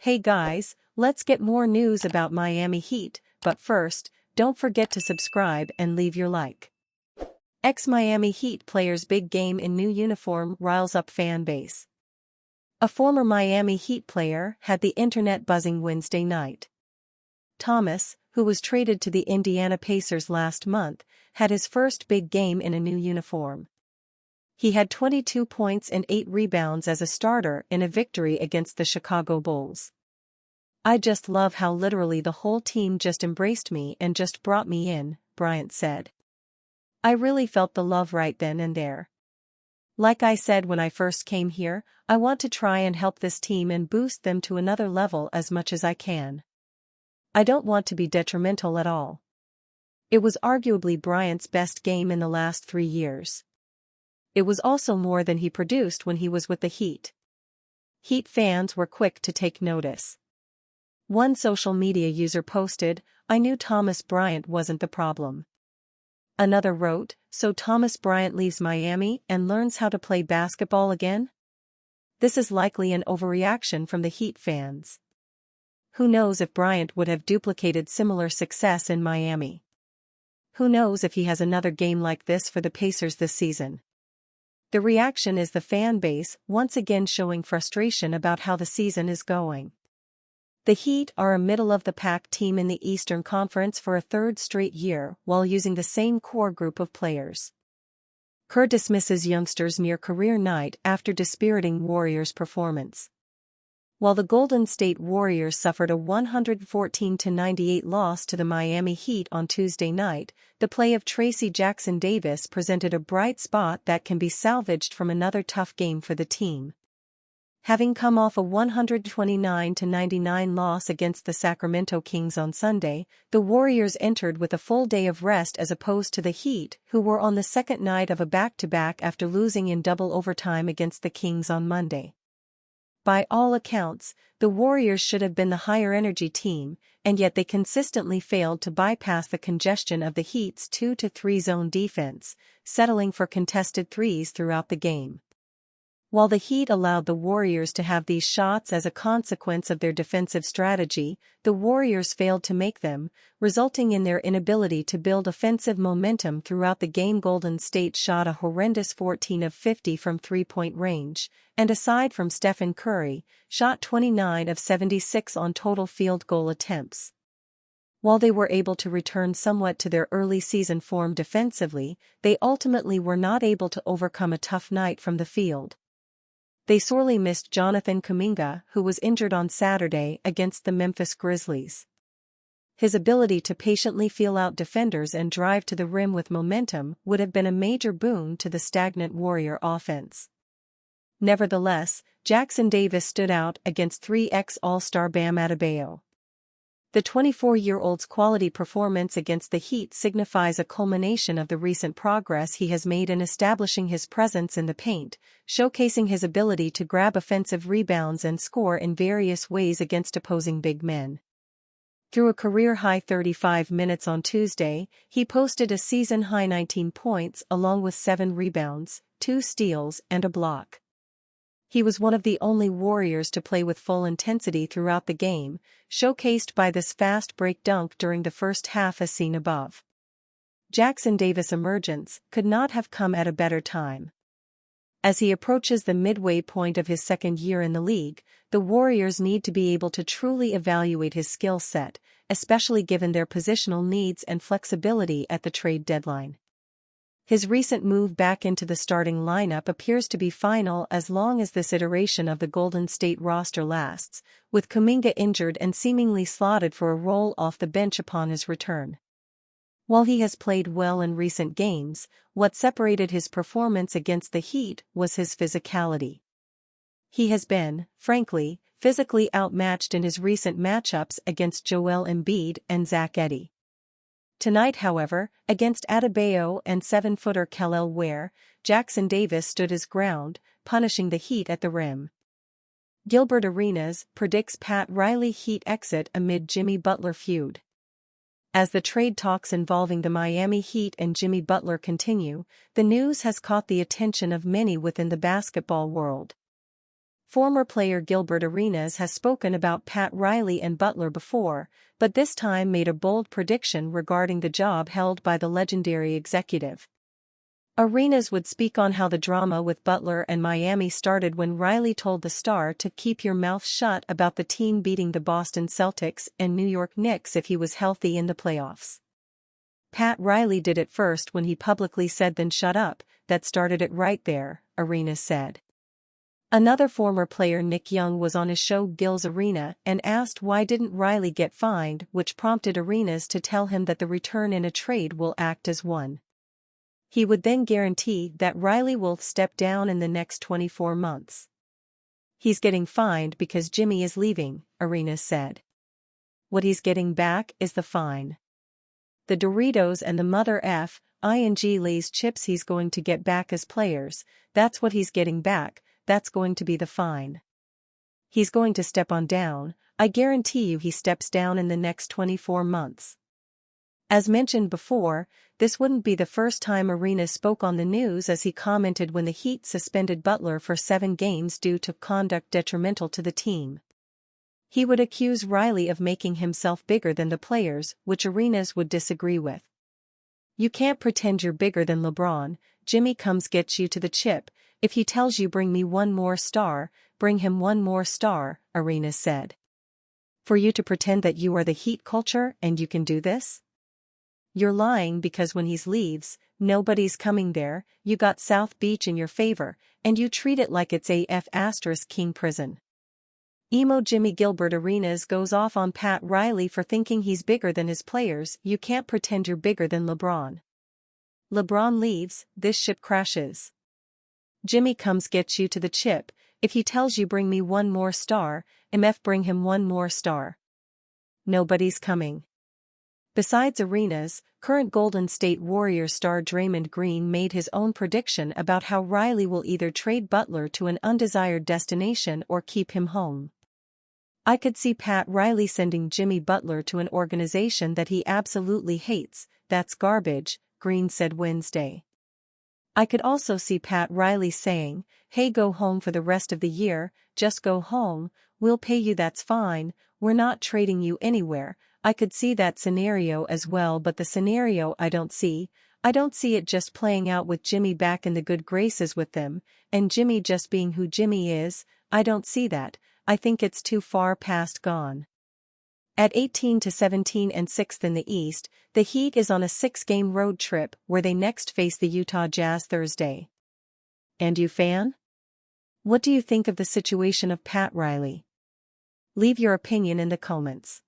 Hey guys, let's get more news about Miami Heat, but first, don't forget to subscribe and leave your like. Ex-Miami Heat player's big game in new uniform riles up fan base. A former Miami Heat player had the internet buzzing Wednesday night. Thomas, who was traded to the Indiana Pacers last month, had his first big game in a new uniform. He had 22 points and 8 rebounds as a starter in a victory against the Chicago Bulls. "I just love how literally the whole team just embraced me and just brought me in," Bryant said. "I really felt the love right then and there. Like I said when I first came here, I want to try and help this team and boost them to another level as much as I can. I don't want to be detrimental at all." It was arguably Bryant's best game in the last 3 years. It was also more than he produced when he was with the Heat. Heat fans were quick to take notice. One social media user posted, "I knew Thomas Bryant wasn't the problem." Another wrote, "So Thomas Bryant leaves Miami and learns how to play basketball again?" This is likely an overreaction from the Heat fans. Who knows if Bryant would have duplicated similar success in Miami? Who knows if he has another game like this for the Pacers this season? The reaction is the fan base once again showing frustration about how the season is going. The Heat are a middle-of-the-pack team in the Eastern Conference for a third straight year while using the same core group of players. Kerr dismisses youngsters near career night after dispiriting Warriors' performance. While the Golden State Warriors suffered a 114-98 loss to the Miami Heat on Tuesday night, the play of Tracy Jackson-Davis presented a bright spot that can be salvaged from another tough game for the team. Having come off a 129-99 loss against the Sacramento Kings on Sunday, the Warriors entered with a full day of rest as opposed to the Heat, who were on the second night of a back-to-back after losing in double overtime against the Kings on Monday. By all accounts, the Warriors should have been the higher-energy team, and yet they consistently failed to bypass the congestion of the Heat's 2-3 zone defense, settling for contested threes throughout the game. While the Heat allowed the Warriors to have these shots as a consequence of their defensive strategy, the Warriors failed to make them, resulting in their inability to build offensive momentum throughout the game. Golden State shot a horrendous 14 of 50 from three-point range, and aside from Stephen Curry, shot 29 of 76 on total field goal attempts. While they were able to return somewhat to their early season form defensively, they ultimately were not able to overcome a tough night from the field. They sorely missed Jonathan Kuminga, who was injured on Saturday against the Memphis Grizzlies. His ability to patiently feel out defenders and drive to the rim with momentum would have been a major boon to the stagnant Warrior offense. Nevertheless, Jackson-Davis stood out against 3x All-Star Bam Adebayo. The 24-year-old's quality performance against the Heat signifies a culmination of the recent progress he has made in establishing his presence in the paint, showcasing his ability to grab offensive rebounds and score in various ways against opposing big men. Through a career-high 35 minutes on Tuesday, he posted a season-high 19 points along with 7 rebounds, 2 steals and a block. He was one of the only Warriors to play with full intensity throughout the game, showcased by this fast break dunk during the first half as seen above. Jackson-Davis' emergence could not have come at a better time. As he approaches the midway point of his second year in the league, the Warriors need to be able to truly evaluate his skill set, especially given their positional needs and flexibility at the trade deadline. His recent move back into the starting lineup appears to be final as long as this iteration of the Golden State roster lasts, with Kuminga injured and seemingly slotted for a role off the bench upon his return. While he has played well in recent games, what separated his performance against the Heat was his physicality. He has been, frankly, physically outmatched in his recent matchups against Joel Embiid and Zach Edey. Tonight, however, against Adebayo and 7-footer Kel'el Ware, Jackson-Davis stood his ground, punishing the Heat at the rim. Gilbert Arenas predicts Pat Riley Heat exit amid Jimmy Butler feud. As the trade talks involving the Miami Heat and Jimmy Butler continue, the news has caught the attention of many within the basketball world. Former player Gilbert Arenas has spoken about Pat Riley and Butler before, but this time made a bold prediction regarding the job held by the legendary executive. Arenas would speak on how the drama with Butler and Miami started when Riley told the star to keep your mouth shut about the team beating the Boston Celtics and New York Knicks if he was healthy in the playoffs. Pat Riley did it first when he publicly said then shut up, that started it right there, Arenas said. Another former player Nick Young was on his show Gil's Arena and asked why didn't Riley get fined, which prompted Arenas to tell him that the return in a trade will act as one. He would then guarantee that Riley will step down in the next 24 months. He's getting fined because Jimmy is leaving, Arenas said. What he's getting back is the fine. The Doritos and the mother f***ing Lay's chips he's going to get back as players, that's what he's getting back, that's going to be the fine. He's going to step on down, I guarantee you he steps down in the next 24 months. As mentioned before, this wouldn't be the first time Arenas spoke on the news as he commented when the Heat suspended Butler for 7 games due to conduct detrimental to the team. He would accuse Riley of making himself bigger than the players, which Arenas would disagree with. You can't pretend you're bigger than LeBron. Jimmy comes gets you to the chip. If he tells you bring me one more star, bring him one more star, Arenas said. For you to pretend that you are the Heat culture and you can do this? You're lying because when he leaves, nobody's coming there, you got South Beach in your favor, and you treat it like it's king prison. Emo Jimmy Gilbert Arenas goes off on Pat Riley for thinking he's bigger than his players. You can't pretend you're bigger than LeBron. LeBron leaves, this ship crashes. Jimmy comes gets you to the chip. If he tells you bring me one more star, bring him one more star. Nobody's coming. Besides Arenas, current Golden State Warriors star Draymond Green made his own prediction about how Riley will either trade Butler to an undesired destination or keep him home. I could see Pat Riley sending Jimmy Butler to an organization that he absolutely hates, that's garbage, Green said Wednesday. I could also see Pat Riley saying, hey, go home for the rest of the year, just go home, we'll pay you, that's fine, we're not trading you anywhere. I could see that scenario as well, but the scenario I don't see it just playing out with Jimmy back in the good graces with them, and Jimmy just being who Jimmy is. I don't see that. I think it's too far past gone. At 18-17 and 6th in the East, the Heat is on a 6-game road trip where they next face the Utah Jazz Thursday. And you fan? What do you think of the situation of Pat Riley? Leave your opinion in the comments.